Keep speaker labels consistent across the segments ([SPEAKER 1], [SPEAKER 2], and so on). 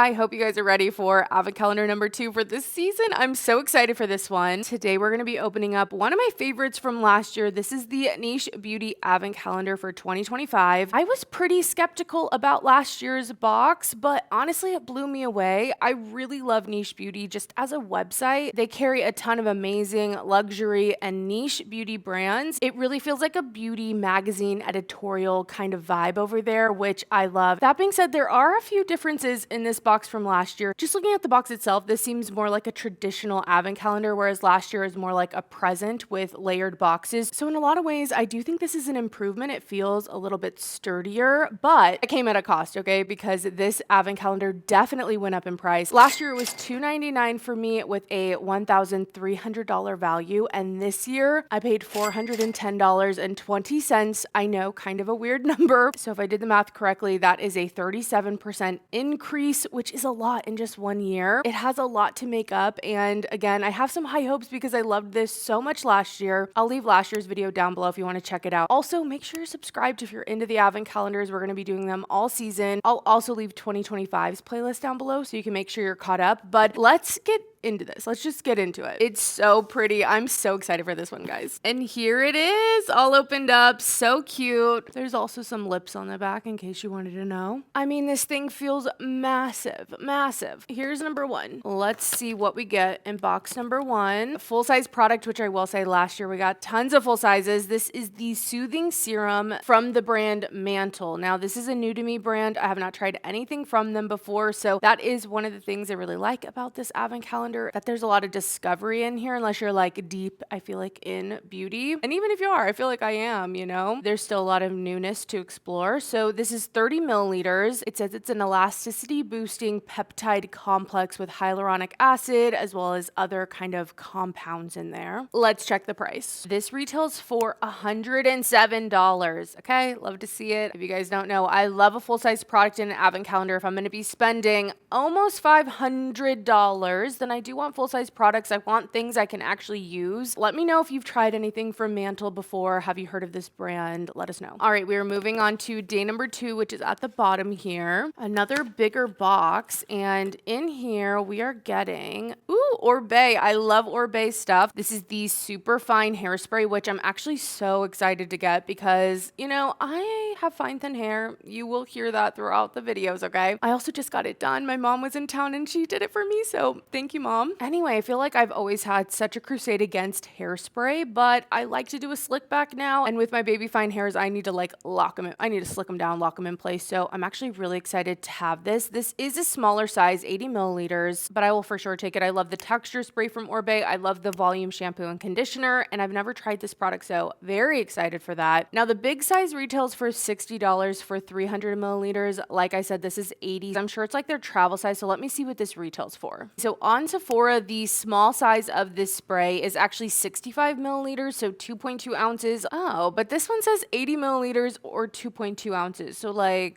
[SPEAKER 1] I hope you guys are ready for Advent Calendar number 2 for this season. I'm so excited for this one. Today we're going to be opening up one of my favorites from last year. This is the Niche Beauty Advent Calendar for 2025. I was pretty skeptical about last year's box, but honestly it blew me away. I really love Niche Beauty just as a website. They carry a ton of amazing luxury and niche beauty brands. It really feels like a beauty magazine editorial kind of vibe over there, which I love. That being said, there are a few differences in this box from last year. Just looking at the box itself, this seems more like a traditional advent calendar, whereas last year is more like a present with layered boxes. So in a lot of ways, I do think this is an improvement. It feels a little bit sturdier, but it came at a cost, okay? Because this advent calendar definitely went up in price. Last year it was $299 for me with a $1,300 value, and this year I paid $410.20. I know, kind of a weird number. So if I did the math correctly, that is a 37% increase, which is a lot in just 1 year. It has a lot to make up, and again, I have some high hopes because I loved this so much last year. I'll leave last year's video down below if you want to check it out. Also, make sure you're subscribed if you're into the advent calendars. We're going to be doing them all season. I'll also leave 2025's playlist down below so you can make sure you're caught up, but let's get into this. Let's just get into it. It's so pretty. I'm so excited for this one, guys. And here it is, all opened up. So cute. There's also some lips on the back in case you wanted to know. I mean, this thing feels massive, massive. Here's number 1. Let's see what we get in box number 1. Full-size product, which I will say last year we got tons of full sizes. This is the Soothing Serum from the brand Mantle. Now, this is a new to me brand. I have not tried anything from them before, so that is one of the things I really like about this advent calendar, that there's a lot of discovery in here, unless you're like deep, I feel like, in beauty. And even if you are, I feel like I am, you know, there's still a lot of newness to explore. So this is 30 milliliters. It says it's an elasticity boosting peptide complex with hyaluronic acid, as well as other kind of compounds in there. Let's check the price. This retails for $107. Okay, love to see it. If you guys don't know, I love a full-size product in an advent calendar. If I'm going to be spending almost $500, then I do want full-size products. I want things I can actually use. Let me know if you've tried anything from Mantle before. Have you heard of this brand? Let us know. All right, we are moving on to day number 2, which is at the bottom here. Another bigger box, and in here we are getting, Gourmet. I love Gourmet stuff. This is the super fine hairspray, which I'm actually so excited to get because, you know, I have fine, thin hair. You will hear that throughout the videos, okay? I also just got it done. My mom was in town and she did it for me, so thank you, Mom. Anyway, I feel like I've always had such a crusade against hairspray, but I like to do a slick back now, and with my baby fine hairs, I need to like lock them in. I need to slick them down, lock them in place, so I'm actually really excited to have this. This is a smaller size, 80 milliliters, but I will for sure take it. I love the texture spray from Gourmet. I love the volume shampoo and conditioner, and I've never tried this product, so very excited for that. Now, the big size retails for $60 for 300 milliliters. Like I said, this is 80. I'm sure it's like their travel size, so let me see what this retails for. So on Sephora, the small size of this spray is actually 65 milliliters, so 2.2 ounces. Oh, but this one says 80 milliliters or 2.2 ounces. So like,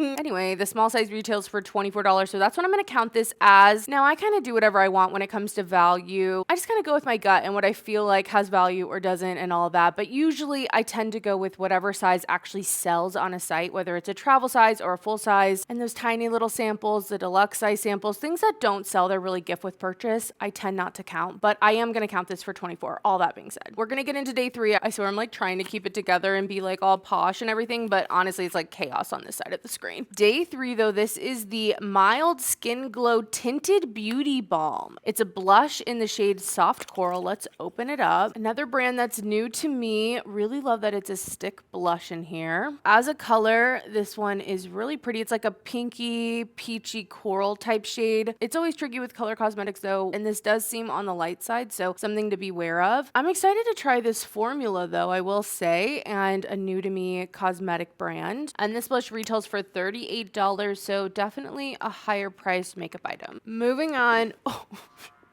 [SPEAKER 1] anyway, the small size retails for $24, so that's what I'm going to count this as. Now, I kind of do whatever I want when it comes to value. I just kind of go with my gut and what I feel like has value or doesn't and all of that, but usually I tend to go with whatever size actually sells on a site, whether it's a travel size or a full size, and those tiny little samples, the deluxe size samples, things that don't sell, they're really gift with purchase, I tend not to count, but I am going to count this for 24. All that being said, we're going to get into day 3. I swear I'm like trying to keep it together and be like all posh and everything, but honestly, it's like chaos on this side of the screen. Day 3, though, this is the Mild Skin Glow Tinted Beauty Balm. It's a blush in the shade Soft Coral. Let's open it up. Another brand that's new to me. Really love that it's a stick blush in here. As a color, this one is really pretty. It's like a pinky, peachy coral type shade. It's always tricky with color cosmetics, though, and this does seem on the light side, so something to be aware of. I'm excited to try this formula, though, I will say, and a new to me cosmetic brand. And this blush retails for $38, so definitely a higher priced makeup item. Moving on. Oh,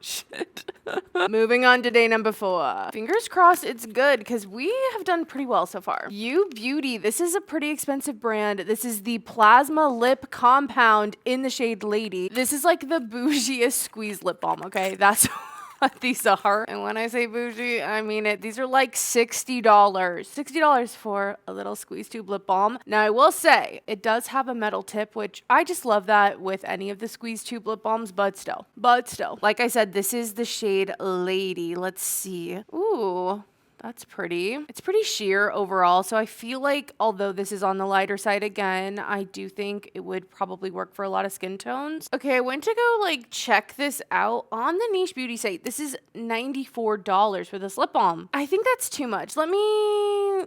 [SPEAKER 1] shit. Moving on to day number 4. Fingers crossed it's good because we have done pretty well so far. You Beauty. This is a pretty expensive brand. This is the Plasma Lip Compound in the shade Lady. This is like the bougiest squeeze lip balm, okay? That's what these are. And when I say bougie, I mean it. These are like $60. $60 for a little squeeze tube lip balm. Now, I will say it does have a metal tip, which I just love that with any of the squeeze tube lip balms, but still. Like I said, this is the shade Lady. Let's see. Ooh. That's pretty. It's pretty sheer overall, so I feel like although this is on the lighter side again, I do think it would probably work for a lot of skin tones. Okay, I went to go like check this out on the Niche Beauty site. This is $94 for this lip balm. I think that's too much. Let me...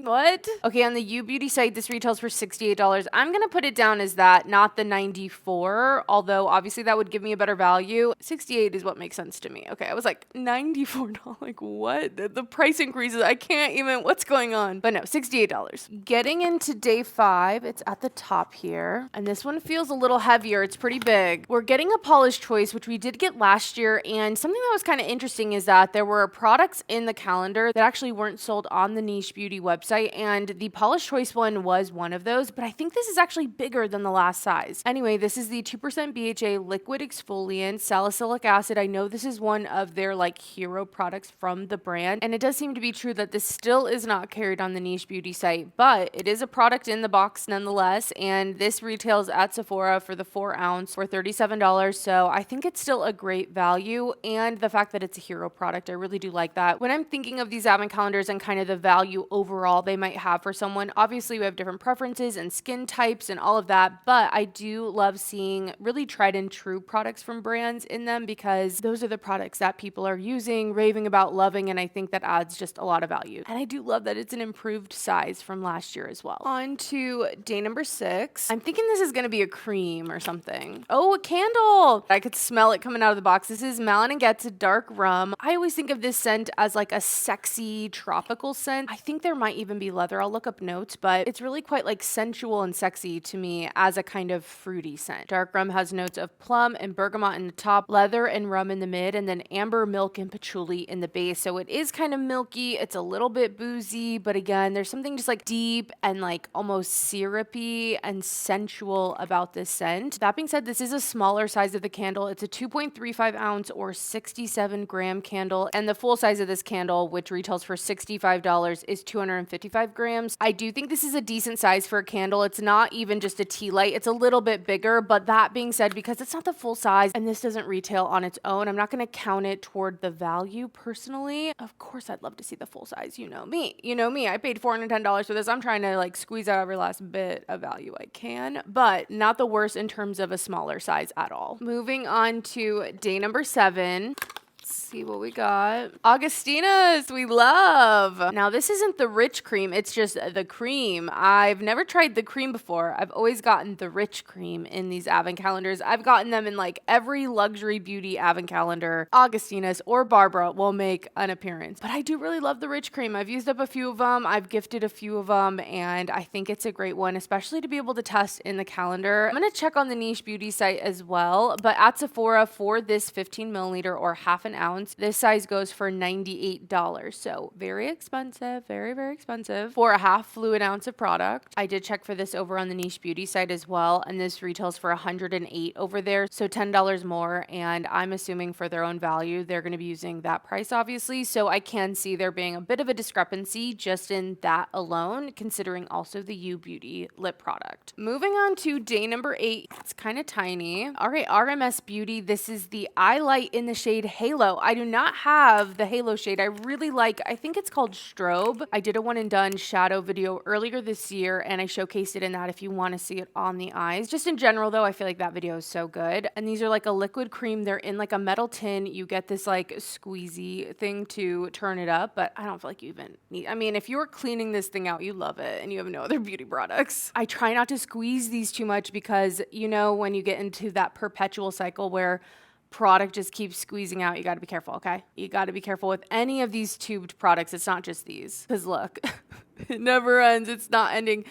[SPEAKER 1] what? Okay, on the U Beauty site, this retails for $68. I'm gonna put it down as that, not the 94, although obviously that would give me a better value. 68 is what makes sense to me. Okay, I was like, $94, like what? The price increases, I can't even, what's going on? But no, $68. Getting into day 5, it's at the top here, and this one feels a little heavier, it's pretty big. We're getting a polish choice, which we did get last year, and something that was kind of interesting is that there were products in the calendar that actually weren't sold on the Niche Beauty website, and the Polish Choice one was one of those, but I think this is actually bigger than the last size. Anyway, this is the 2% BHA liquid exfoliant, salicylic acid. I know this is one of their like hero products from the brand, and it does seem to be true that this still is not carried on the Niche Beauty site, but it is a product in the box nonetheless, and this retails at Sephora for the 4 ounce for $37, so I think it's still a great value, and the fact that it's a hero product, I really do like that. When I'm thinking of these advent calendars and kind of the value overall they might have for someone, obviously we have different preferences and skin types and all of that, but I do love seeing really tried and true products from brands in them because those are the products that people are using, raving about, loving, and I think that adds just a lot of value. And I do love that it's an improved size from last year as well. On to day number 6. I'm thinking this is going to be a cream or something. Oh, a candle! I could smell it coming out of the box. This is Malin & Getz Dark Rum. I always think of this scent as like a sexy tropical scent. I think there might even be leather. I'll look up notes, but it's really quite like sensual and sexy to me as a kind of fruity scent. Dark rum has notes of plum and bergamot in the top, leather and rum in the mid, and then amber, milk, and patchouli in the base. So it is kind of milky. It's a little bit boozy, but again, there's something just like deep and like almost syrupy and sensual about this scent. That being said, this is a smaller size of the candle. It's a 2.35 ounce or 67 gram candle, and the full size of this candle, which retails for $65, is 255 grams. I do think this is a decent size for a candle. It's not even just a tea light. It's a little bit bigger, but that being said, because it's not the full size and this doesn't retail on its own, I'm not going to count it toward the value personally. Of course, I'd love to see the full size. You know me. You know me. I paid $410 for this. I'm trying to like squeeze out every last bit of value I can, but not the worst in terms of a smaller size at all. Moving on to day number 7. See what we got. Augustina's, we love. Now, this isn't the rich cream. It's just the cream. I've never tried the cream before. I've always gotten the rich cream in these advent calendars. I've gotten them in like every luxury beauty advent calendar. Augustina's or Barbara will make an appearance. But I do really love the rich cream. I've used up a few of them. I've gifted a few of them, and I think it's a great one, especially to be able to test in the calendar. I'm going to check on the Niche Beauty site as well, but at Sephora for this 15 milliliter or half an ounce, this size goes for $98. So very expensive, very, very expensive for a half fluid ounce of product. I did check for this over on the Niche Beauty site as well, and this retails for $108 over there, so $10 more, and I'm assuming for their own value, they're going to be using that price, obviously, so I can see there being a bit of a discrepancy just in that alone, considering also the U Beauty lip product. Moving on to day number 8, it's kind of tiny. All right, RMS Beauty, this is the eye light in the shade Halo. I do not have the Halo shade. I really like, I think it's called Strobe. I did a one and done shadow video earlier this year, and I showcased it in that if you want to see it on the eyes. Just in general though, I feel like that video is so good. And these are like a liquid cream. They're in like a metal tin. You get this like squeezy thing to turn it up, but I don't feel like you even need, I mean, if you were cleaning this thing out, you love it and you have no other beauty products. I try not to squeeze these too much because you know, when you get into that perpetual cycle where product just keeps squeezing out, you got to be careful, okay? You got to be careful with any of these tubed products. It's not just these. Because look, it never ends. It's not ending.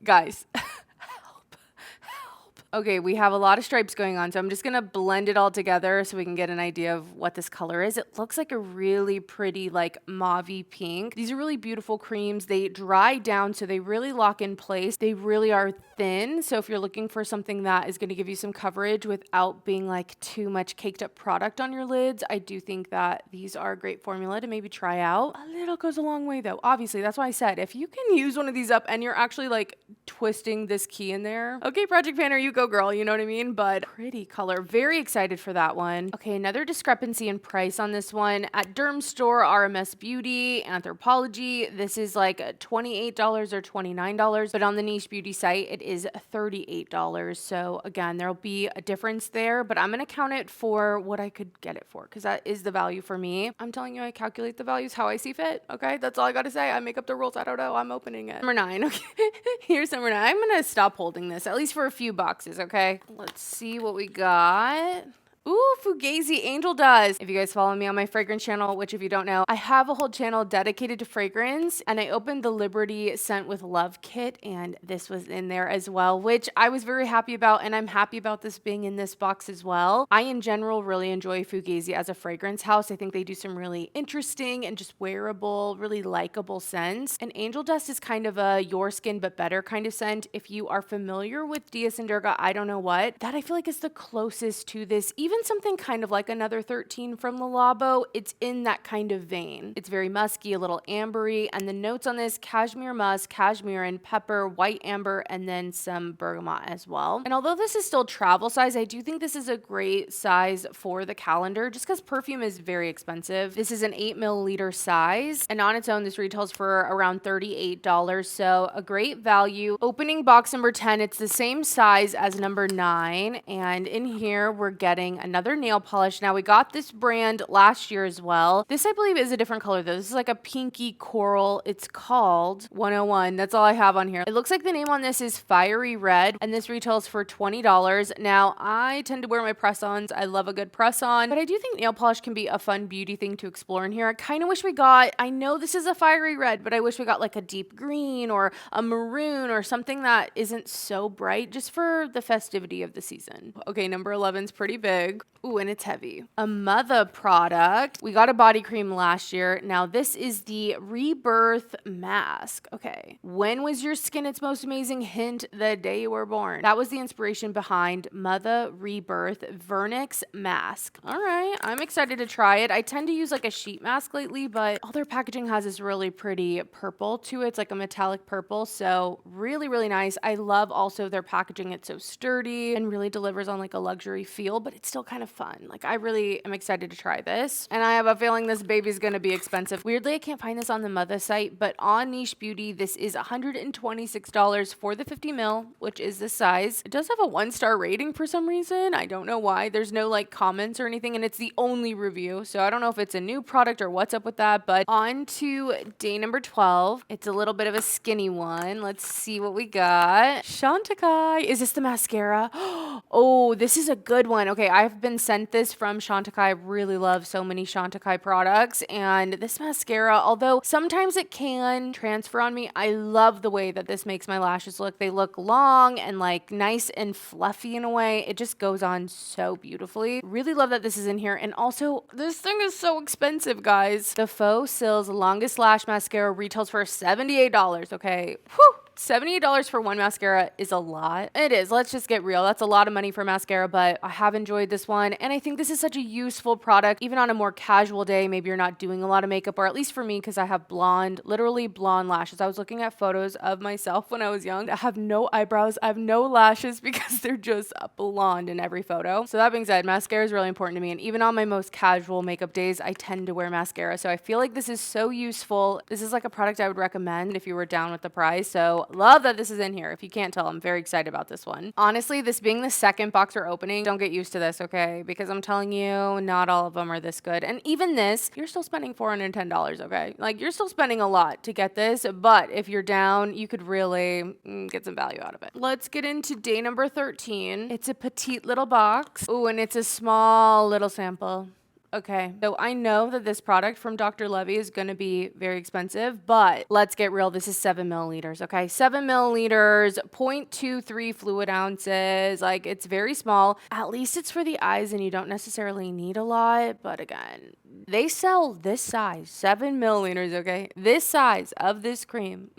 [SPEAKER 1] Guys, help, help. Okay, we have a lot of stripes going on, so I'm just gonna blend it all together so we can get an idea of what this color is. It looks like a really pretty, like, mauve-y pink. These are really beautiful creams. They dry down, so they really lock in place. They really are thin, so if you're looking for something that is gonna give you some coverage without being, like, too much caked up product on your lids, I do think that these are a great formula to maybe try out. A little goes a long way, though. Obviously, that's why I said, if you can use one of these up and you're actually, like, twisting this key in there, okay, Project Planner, you go girl, you know what I mean? But pretty color. Very excited for that one. Okay, another discrepancy in price on this one. At Derm Store, RMS Beauty, Anthropologie, this is like $28 or $29, but on the Niche Beauty site, it is $38. So again, there'll be a difference there, but I'm gonna count it for what I could get it for, because that is the value for me. I'm telling you, I calculate the values how I see fit, okay? That's all I gotta say. I make up the rules. I don't know. I'm opening it. Number 9, okay? Here's number 9. I'm gonna stop holding this, at least for a few boxes, okay? Let's see what we got. Ooh, Fugazi Angel Dust. If you guys follow me on my fragrance channel, which if you don't know, I have a whole channel dedicated to fragrance, and I opened the Liberty Scent with Love kit, and this was in there as well, which I was very happy about, and I'm happy about this being in this box as well. I, in general, really enjoy Fugazi as a fragrance house. I think they do some really interesting and just wearable, really likable scents, and Angel Dust is kind of a your skin but better kind of scent. If you are familiar with Dias and Durga, I don't know what, that I feel like is the closest to this, even something kind of like Another 13 from Le Labo. It's in that kind of vein. It's very musky, a little ambery, and the notes on this: cashmere musk, cashmere and pepper, white amber, and then some bergamot as well. And although this is still travel size, I do think this is a great size for the calendar, just because perfume is very expensive. This is an 8 milliliter size, and on its own, this retails for around $38, so a great value. Opening box number 10, it's the same size as number 9, and in here, we're getting another nail polish. Now, we got this brand last year as well. This, I believe, is a different color though. This is like a pinky coral. It's called 101. That's all I have on here. It looks like the name on this is Fiery Red, and this retails for $20. Now, I tend to wear my press-ons. I love a good press-on, but I do think nail polish can be a fun beauty thing to explore in here. I kind of wish we got, I know this is a fiery red, but I wish we got like a deep green or a maroon or something that isn't so bright, just for the festivity of the season. Okay, number 11 is pretty big. Ooh, and it's heavy. A Mother product. We got a body cream last year. Now, this is the Rebirth Mask. Okay. When was your skin its most amazing? Hint, the day you were born. That was the inspiration behind Mother Rebirth Vernix Mask. All right. I'm excited to try it. I tend to use like a sheet mask lately, but all their packaging has this really pretty purple to it. It's like a metallic purple. So really, really nice. I love also their packaging. It's so sturdy and really delivers on like a luxury feel, but it's still kind of fun. Like, I really am excited to try this, and I have a feeling this baby's gonna be expensive. Weirdly, I can't find this on the Mother site, but on Niche Beauty, this is $126 for the 50 ml, which is the size. It does have a 1-star rating for some reason. I don't know why. There's no like comments or anything, and it's the only review, so I don't know if it's a new product or what's up with that. But on to day number 12. It's a little bit of a skinny one. Let's see what we got. Chantecaille. Is this the mascara? Oh, this is a good one. Okay, I've been sent this from Chantecaille. I really love so many Chantecaille products, and this mascara, although sometimes it can transfer on me, I love the way that this makes my lashes look. They look long and like nice and fluffy in a way. It just goes on so beautifully. Really love that this is in here, and also this thing is so expensive, guys. The Faux Cils Longest Lash Mascara retails for $78, okay? Whew! $78 for one mascara is a lot. It is. Let's just get real. That's a lot of money for mascara, but I have enjoyed this one, and I think this is such a useful product, even on a more casual day. Maybe you're not doing a lot of makeup, or at least for me, because I have blonde, literally blonde lashes. I was looking at photos of myself when I was young. I have no eyebrows. I have no lashes because they're just blonde in every photo. So that being said, mascara is really important to me, and even on my most casual makeup days, I tend to wear mascara. So I feel like this is so useful. This is like a product I would recommend if you were down with the price. So love that this is in here. If you can't tell, I'm very excited about this one. Honestly, this being the second box we're opening, don't get used to this, okay? Because I'm telling you, not all of them are this good. And even this, you're still spending $410, okay? Like, you're still spending a lot to get this, but if you're down, you could really get some value out of it. Let's get into day number 13. It's a petite little box. Ooh, and it's a small little sample. Okay, so I know that this product from Dr. Levy is going to be very expensive, but let's get real. This is 7 milliliters, okay? 7 milliliters, 0.23 fluid ounces. Like, it's very small. At least it's for the eyes and you don't necessarily need a lot. But again, they sell this size, 7 milliliters, okay? This size of this cream.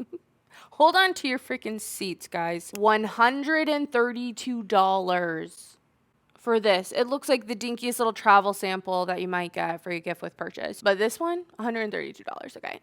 [SPEAKER 1] Hold on to your freaking seats, guys. $132 for this. It looks like the dinkiest little travel sample that you might get for your gift with purchase. But this one, $132, okay?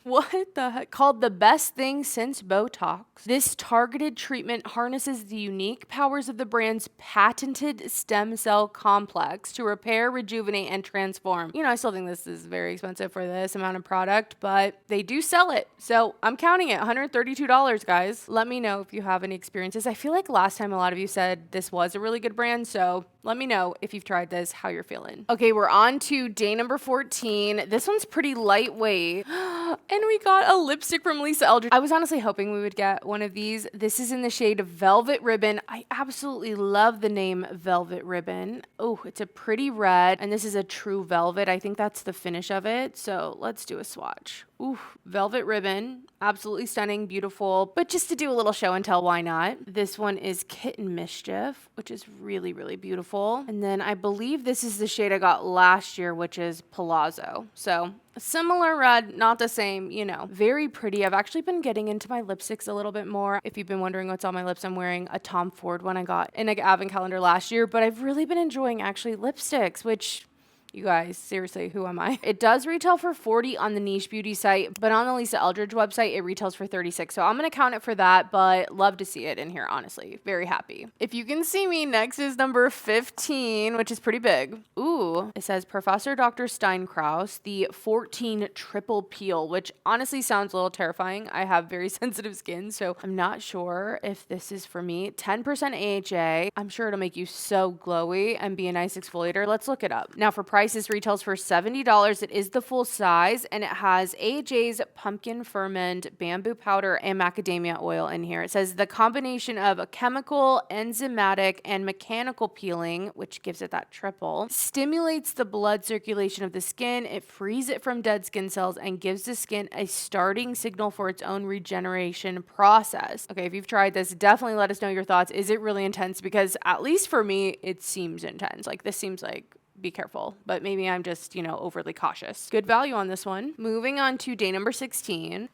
[SPEAKER 1] What the heck? Called the best thing since Botox. This targeted treatment harnesses the unique powers of the brand's patented stem cell complex to repair, rejuvenate, and transform. You know, I still think this is very expensive for this amount of product, but they do sell it. So I'm counting it, $132, guys. Let me know if you have any experiences. I feel like last time a lot of you said this was a really good brand, so let me know if you've tried this, how you're feeling. Okay, we're on to day number 14. This one's pretty lightweight. And we got a lipstick from Lisa Eldridge. I was honestly hoping we would get one of these. This is in the shade Velvet Ribbon. I absolutely love the name Velvet Ribbon. Oh, it's a pretty red, and this is a true velvet. I think that's the finish of it. So let's do a swatch. Ooh, Velvet Ribbon. Absolutely stunning, beautiful. But just to do a little show and tell, why not? This one is Kitten Mischief, which is really, really beautiful. And then I believe this is the shade I got last year, which is Palazzo. So a similar red, not the same, you know, very pretty. I've actually been getting into my lipsticks a little bit more. If you've been wondering what's on my lips, I'm wearing a Tom Ford one I got in an advent calendar last year, but I've really been enjoying actually lipsticks, which, you guys, seriously, who am I? It does retail for $40 on the Niche Beauty site, but on the Lisa Eldridge website, it retails for $36. So I'm going to count it for that, but love to see it in here, honestly. Very happy. If you can see me, next is number 15, which is pretty big. Ooh, it says Professor Dr. Steinkraus, the 14 Triple Peel, which honestly sounds a little terrifying. I have very sensitive skin, so I'm not sure if this is for me. 10% AHA. I'm sure it'll make you so glowy and be a nice exfoliator. Let's look it up. Now for price, this retails for $70. It is the full size, and it has AHA's pumpkin ferment, bamboo powder, and macadamia oil in here. It says the combination of a chemical, enzymatic, and mechanical peeling, which gives it that triple, stimulates the blood circulation of the skin. It frees it from dead skin cells and gives the skin a starting signal for its own regeneration process. Okay, if you've tried this, definitely let us know your thoughts. Is it really intense? Because at least for me, it seems intense. Like, this seems like, be careful, but maybe I'm just, you know, overly cautious. Good value on this one. Moving on to day number 16.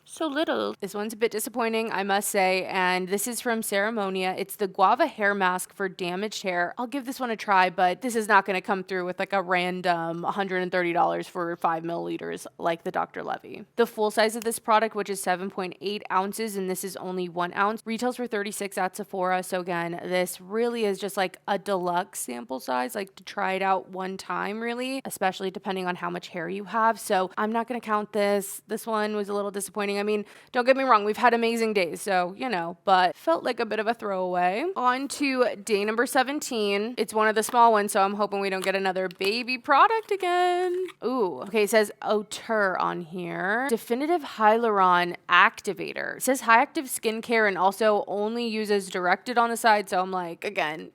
[SPEAKER 1] So little. This one's a bit disappointing, I must say, and this is from Ceremonia. It's the Guava Hair Mask for damaged hair. I'll give this one a try, but this is not going to come through with like a random $130 for 5 milliliters like the Dr. Levy. The full size of this product, which is 7.8 ounces, and this is only 1 ounce, retails for $36 at Sephora. So again, this really is just like a deluxe sample size, like to try it out one time, really, especially depending on how much hair you have. So I'm not going to count this. This one was a little disappointing. I mean, don't get me wrong, we've had amazing days, so, you know, but felt like a bit of a throwaway. On to day number 17. It's one of the small ones, so I'm hoping we don't get another baby product again. Ooh, okay, it says Auteur on here. Definitive Hyaluron Activator. It says high active skincare and also only uses directed on the side, so I'm like, again,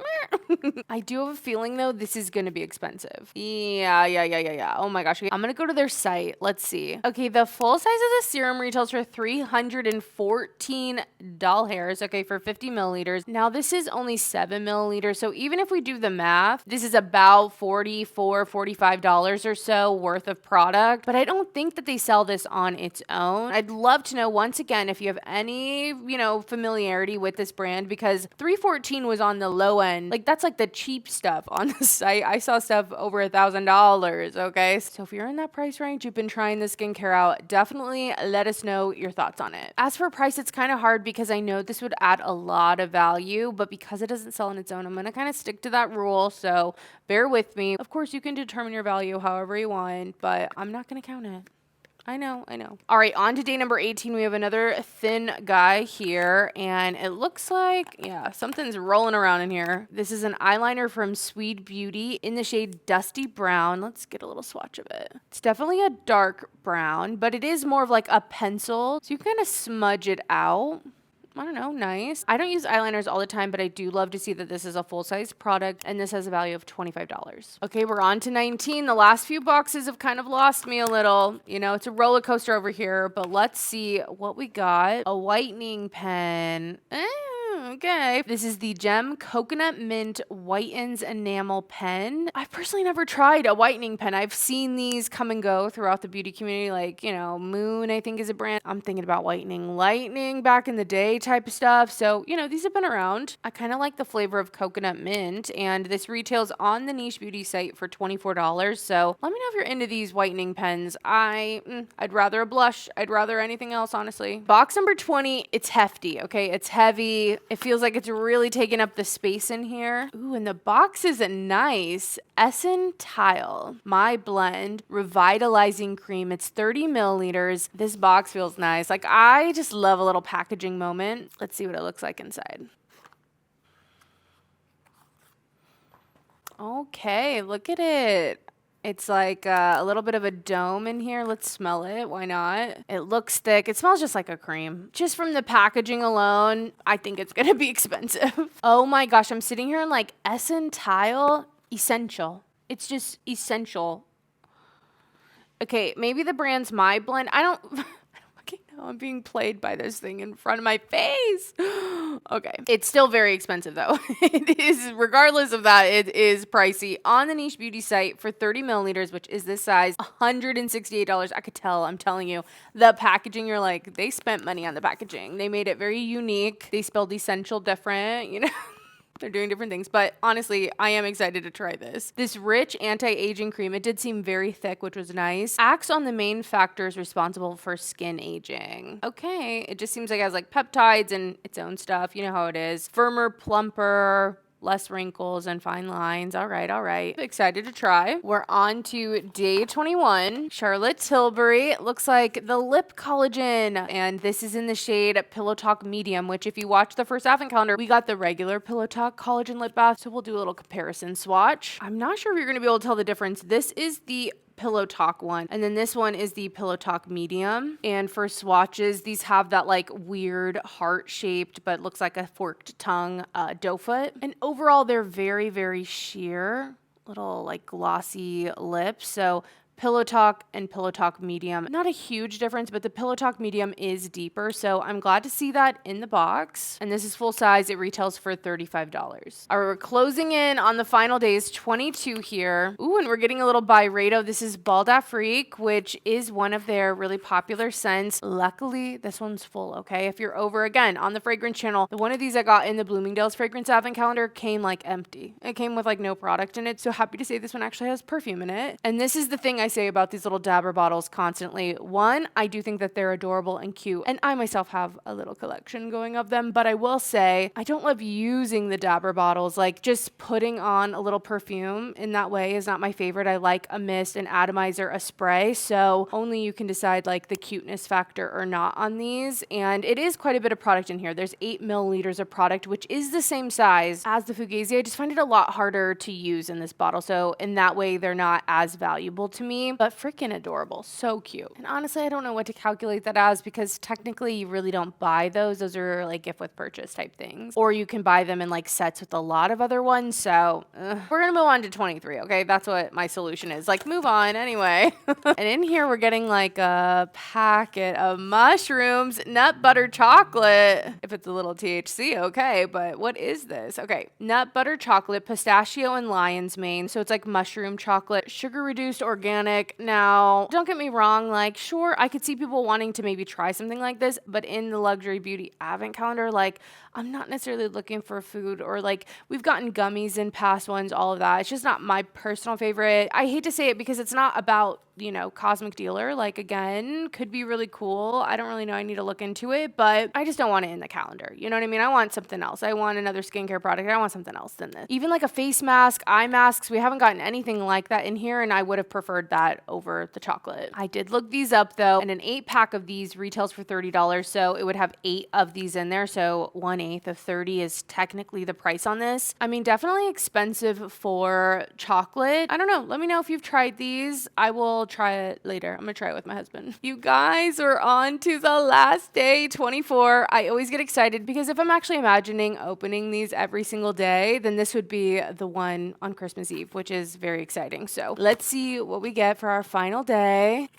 [SPEAKER 1] I do have a feeling, though, this is going to be expensive. Yeah. Oh my gosh. Okay, I'm going to go to their site. Let's see. Okay, the full size of the serum retails for 314 doll hairs, okay, for 50 milliliters. Now, this is only 7 milliliters, so even if we do the math, this is about $45 or so worth of product, but I don't think that they sell this on its own. I'd love to know, once again, if you have any, you know, familiarity with this brand, because 314 was on the low end. Like, that's like the cheap stuff on the site. I saw stuff over $1,000, okay? So if you're in that price range, you've been trying the skincare out, definitely let us know your thoughts on it. As for price, it's kind of hard because I know this would add a lot of value, but because it doesn't sell on its own, I'm going to kind of stick to that rule, so bear with me. Of course, you can determine your value however you want, but I'm not going to count it. I know. All right, on to day number 18. We have another thin guy here, and it looks like, yeah, something's rolling around in here. This is an eyeliner from Sweet Beauty in the shade Dusty Brown. Let's get a little swatch of it. It's definitely a dark brown, but it is more of like a pencil, so you kind of smudge it out. I don't know, nice. I don't use eyeliners all the time, but I do love to see that this is a full-size product, and this has a value of $25. Okay, we're on to 19. The last few boxes have kind of lost me a little. You know, it's a roller coaster over here, but let's see what we got. A whitening pen. Okay. This is the Gem Coconut Mint Whitens Enamel Pen. I've personally never tried a whitening pen. I've seen these come and go throughout the beauty community, like, you know, Moon, I think, is a brand. I'm thinking about Whitening Lightning back in the day type of stuff. So, you know, these have been around. I kind of like the flavor of coconut mint, and this retails on the Niche Beauty site for $24. So let me know if you're into these whitening pens. I'd rather a blush. I'd rather anything else, honestly. Box number 20, it's hefty, okay? It's heavy. It feels like it's really taking up the space in here. Ooh, and the box is a nice Essen Tile My Blend Revitalizing Cream. It's 30 milliliters. This box feels nice. Like, I just love a little packaging moment. Let's see what it looks like inside. Okay, look at it. It's like a little bit of a dome in here. Let's smell it. Why not? It looks thick. It smells just like a cream. Just from the packaging alone, I think it's going to be expensive. Oh my gosh, I'm sitting here in like Essen Tile Essential. It's just essential. Okay, maybe the brand's My Blend. I don't fucking know. I'm being played by this thing in front of my face. Okay. It's still very expensive though. It is, regardless of that, it is pricey. On the Niche Beauty site for 30 milliliters, which is this size, $168. I could tell, I'm telling you. The packaging, you're like, they spent money on the packaging. They made it very unique. They spelled essential different, you know. They're doing different things, but honestly, I am excited to try this. This rich anti-aging cream, it did seem very thick, which was nice. Acts on the main factors responsible for skin aging. Okay, it just seems like it has like peptides and its own stuff. You know how it is. Firmer, plumper, less wrinkles and fine lines. All right. Excited to try. We're on to day 21. Charlotte Tilbury. It looks like the lip collagen. And this is in the shade Pillow Talk Medium, which if you watch the first advent calendar, we got the regular Pillow Talk collagen lip bath. So we'll do a little comparison swatch. I'm not sure if you're going to be able to tell the difference. This is the Pillow Talk one, and then this one is the Pillow Talk Medium. And for swatches, these have that like weird heart shaped but looks like a forked tongue doe foot, and overall they're very, very sheer, little like glossy lips. So Pillow Talk and Pillow Talk Medium, not a huge difference, but the Pillow Talk Medium is deeper, so I'm glad to see that in the box. And this is full size. It retails for $35. All right, we're closing in on the final days, 22 here. Ooh, and we're getting a little Byredo. This is Bald Afrique, which is one of their really popular scents. Luckily, this one's full, okay? If you're over, again, on the fragrance channel, the one of these I got in the Bloomingdale's fragrance advent calendar came like empty. It came with like no product in it, so happy to say this one actually has perfume in it. And this is the thing I say about these little dabber bottles constantly. One, I do think that they're adorable and cute, and I myself have a little collection going of them, but I will say I don't love using the dabber bottles. Like, just putting on a little perfume in that way is not my favorite. I like a mist, an atomizer, a spray, so only you can decide like the cuteness factor or not on these. And it is quite a bit of product in here. There's 8 milliliters of product, which is the same size as the Fugazi. I just find it a lot harder to use in this bottle, so in that way they're not as valuable to me, but freaking adorable. So cute. And honestly, I don't know what to calculate that as, because technically you really don't buy those. Those are like gift with purchase type things. Or you can buy them in like sets with a lot of other ones. So we're going to move on to 23. Okay. That's what my solution is. Like, move on anyway. And in here, we're getting like a packet of mushrooms, nut butter chocolate. If it's a little THC, okay. But what is this? Okay. Nut butter chocolate, pistachio and lion's mane. So it's like mushroom chocolate, sugar reduced, organic. Now, don't get me wrong, like, sure, I could see people wanting to maybe try something like this, but in the luxury beauty advent calendar, like, I'm not necessarily looking for food, or like, we've gotten gummies in past ones, all of that. It's just not my personal favorite. I hate to say it because it's not about, you know, Cosmic Dealer. Like, again, could be really cool. I don't really know. I need to look into it, but I just don't want it in the calendar. You know what I mean? I want something else. I want another skincare product. I want something else than this. Even like a face mask, eye masks, we haven't gotten anything like that in here, and I would have preferred that over the chocolate. I did look these up though, and an 8-pack of these retails for $30, so it would have 8 of these in there, so 1/8 of 30 is technically the price on this. I mean, definitely expensive for chocolate. I don't know. Let me know if you've tried these. I will try it later. I'm gonna try it with my husband. You guys, we're on to the last day, 24. I always get excited because if I'm actually imagining opening these every single day, then this would be the one on Christmas Eve, which is very exciting. So let's see what we get for our final day.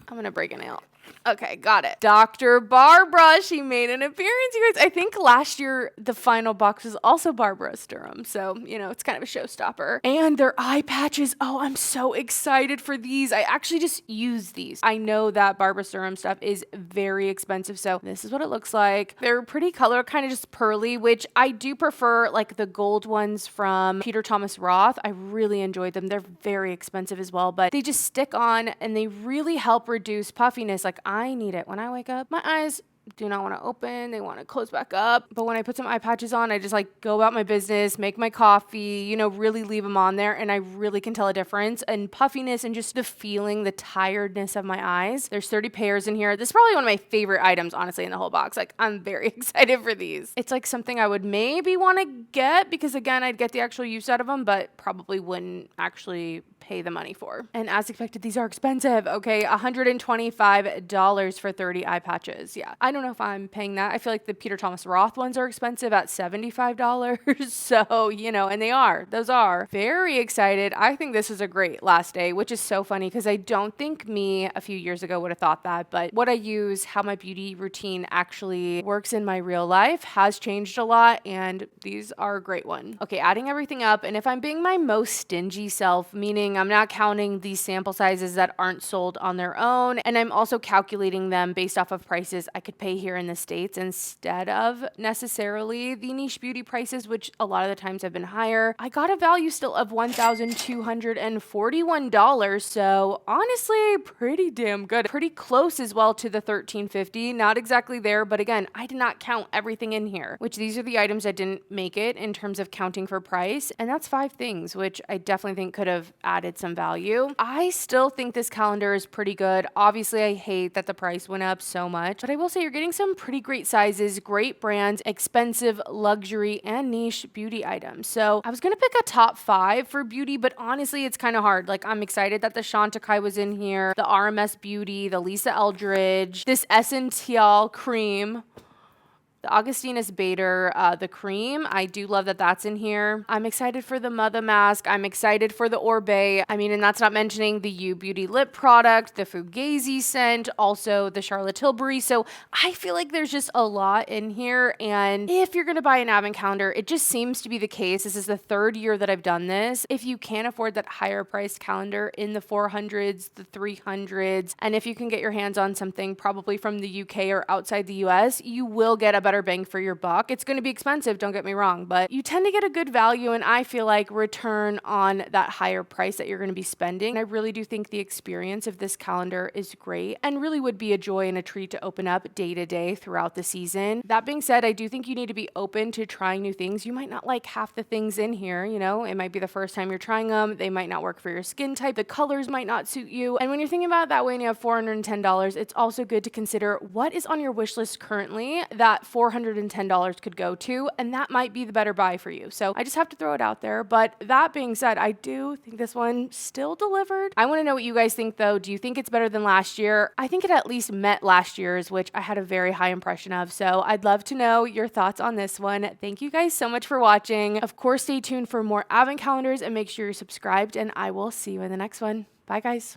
[SPEAKER 1] I'm gonna break a nail. Okay, got it. Dr. Barbara, she made an appearance, you guys. I think last year the final box was also Barbara Sturm. So, you know, it's kind of a showstopper. And their eye patches. Oh, I'm so excited for these. I actually just use these. I know that Barbara Sturm stuff is very expensive. So this is what it looks like. They're pretty color, kind of just pearly, which I do prefer like the gold ones from Peter Thomas Roth. I really enjoyed them. They're very expensive as well, but they just stick on and they really help reduce puffiness. Like I need it. When I wake up, my eyes do not want to open. They want to close back up. But when I put some eye patches on, I just like go about my business, make my coffee, you know, really leave them on there. And I really can tell a difference and puffiness and just the feeling, the tiredness of my eyes. There's 30 pairs in here. This is probably one of my favorite items, honestly, in the whole box. Like I'm very excited for these. It's like something I would maybe want to get because again, I'd get the actual use out of them, but probably wouldn't actually pay the money for. And as expected, these are expensive. Okay, $125 for 30 eye patches. Yeah, I don't know if I'm paying that. I feel like the Peter Thomas Roth ones are expensive at $75. So, you know, and those are very excited. I think this is a great last day, which is so funny because I don't think me a few years ago would have thought that, but what I use, how my beauty routine actually works in my real life has changed a lot. And these are a great one. Okay, adding everything up. And if I'm being my most stingy self, meaning I'm not counting these sample sizes that aren't sold on their own, and I'm also calculating them based off of prices I could pay here in the States instead of necessarily the niche beauty prices, which a lot of the times have been higher. I got a value still of $1,241. So honestly, pretty damn good. Pretty close as well to the $1,350. Not exactly there, but again, I did not count everything in here, which these are the items that didn't make it in terms of counting for price. And that's 5 things, which I definitely think could have added some value. I still think this calendar is pretty good. Obviously, I hate that the price went up so much, but I will say you're getting some pretty great sizes, great brands, expensive luxury and niche beauty items. So I was going to pick a top 5 for beauty, but honestly, it's kind of hard. Like I'm excited that the Chantecaille was in here, the RMS Beauty, the Lisa Eldridge, this Essential cream, the Augustinus Bader, the cream. I do love that that's in here. I'm excited for the Mother Mask. I'm excited for the Orbe. I mean, and that's not mentioning the U Beauty lip product, the Fugazi scent, also the Charlotte Tilbury. So I feel like there's just a lot in here. And if you're going to buy an advent calendar, it just seems to be the case. This is the 3rd year that I've done this. If you can't afford that higher priced calendar in the 400s, the 300s, and if you can get your hands on something probably from the UK or outside the US, you will get a better bang for your buck. It's going to be expensive, don't get me wrong, but you tend to get a good value and I feel like return on that higher price that you're going to be spending. And I really do think the experience of this calendar is great and really would be a joy and a treat to open up day to day throughout the season. That being said, I do think you need to be open to trying new things. You might not like half the things in here, you know, it might be the first time you're trying them. They might not work for your skin type. The colors might not suit you. And when you're thinking about it that way and you have $410, it's also good to consider what is on your wish list currently that $410 could go to, and that might be the better buy for you. So I just have to throw it out there. But that being said, I do think this one still delivered. I want to know what you guys think though. Do you think it's better than last year? I think it at least met last year's, which I had a very high impression of. So I'd love to know your thoughts on this one. Thank you guys so much for watching. Of course, stay tuned for more advent calendars and make sure you're subscribed, and I will see you in the next one. Bye guys.